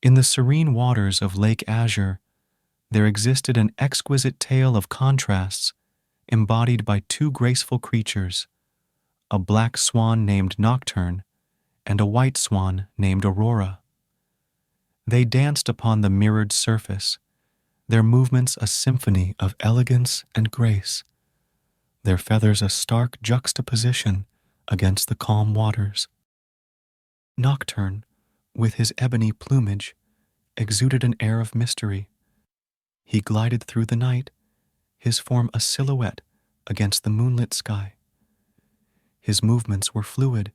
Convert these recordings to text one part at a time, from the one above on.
In the serene waters of Lake Azure, there existed an exquisite tale of contrasts embodied by two graceful creatures, a black swan named Nocturne and a white swan named Aurora. They danced upon the mirrored surface, their movements a symphony of elegance and grace, their feathers a stark juxtaposition against the calm waters. Nocturne, with his ebony plumage, exuded an air of mystery. He glided through the night, his form a silhouette against the moonlit sky. His movements were fluid,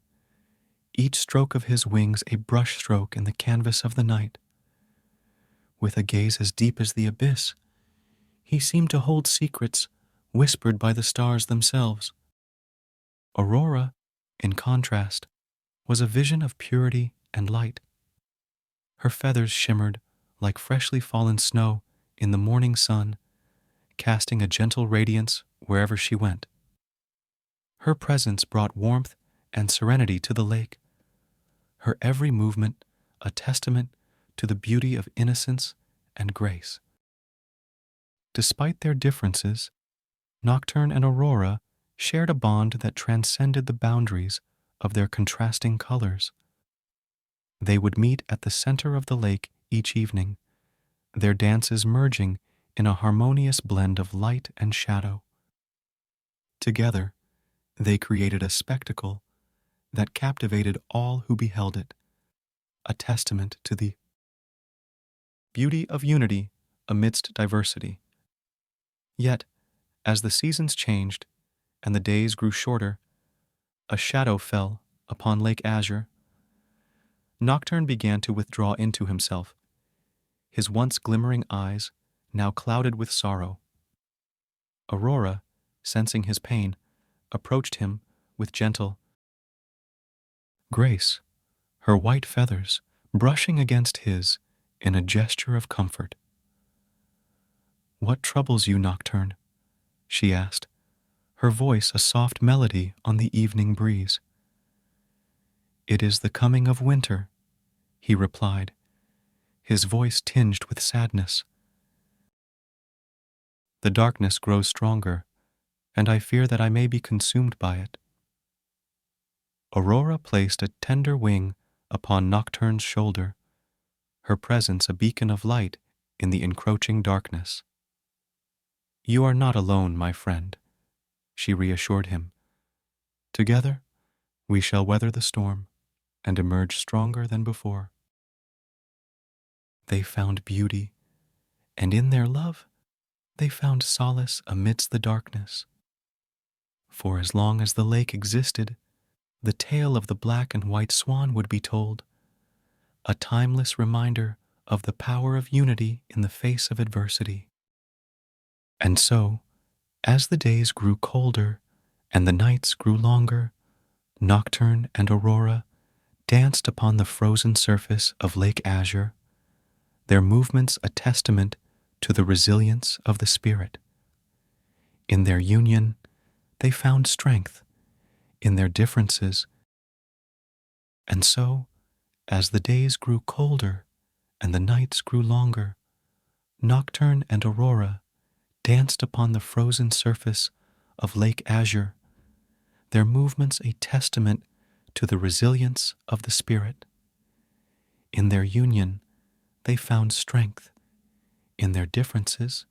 each stroke of his wings a brushstroke in the canvas of the night. With a gaze as deep as the abyss, he seemed to hold secrets whispered by the stars themselves. Aurora, in contrast, was a vision of purity and light. Her feathers shimmered like freshly fallen snow in the morning sun, casting a gentle radiance wherever she went. Her presence brought warmth and serenity to the lake, her every movement a testament to the beauty of innocence and grace. Despite their differences, Nocturne and Aurora shared a bond that transcended the boundaries of their contrasting colors. They would meet at the center of the lake each evening, their dances merging in a harmonious blend of light and shadow. Together, they created a spectacle that captivated all who beheld it, a testament to the beauty of unity amidst diversity. Yet, as the seasons changed and the days grew shorter, a shadow fell upon Lake Azure. Nocturne began to withdraw into himself, his once glimmering eyes now clouded with sorrow. Aurora, sensing his pain, approached him with gentle grace, her white feathers brushing against his in a gesture of comfort. "What troubles you, Nocturne?" she asked, her voice a soft melody on the evening breeze. "It is the coming of winter," he replied, his voice tinged with sadness. "The darkness grows stronger, and I fear that I may be consumed by it." Aurora placed a tender wing upon Nocturne's shoulder, her presence a beacon of light in the encroaching darkness. "You are not alone, my friend," she reassured him. "Together, we shall weather the storm and emerge stronger than before." They found beauty, and in their love, they found solace amidst the darkness. For as long as the lake existed, the tale of the black and white swan would be told, a timeless reminder of the power of unity in the face of adversity. And so, as the days grew colder and the nights grew longer, Nocturne and Aurora danced upon the frozen surface of Lake Azure, their movements a testament to the resilience of the spirit. In their union, they found strength, in their differences. And so, as the days grew colder and the nights grew longer, Nocturne and Aurora danced upon the frozen surface of Lake Azure, their movements a testament to the resilience of the spirit. In their union, they found strength. In their differences,